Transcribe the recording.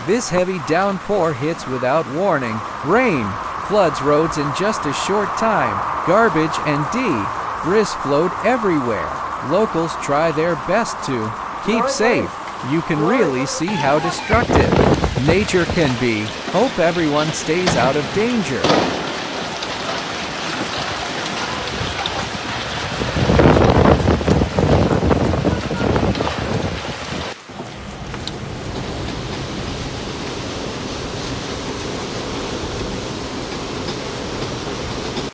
This heavy downpour hits without warning. Rain floods roads in just a short time. Garbage and debris float everywhere. Locals try their best to keep safe. You can really see how destructive nature can be. Hope everyone stays out of danger.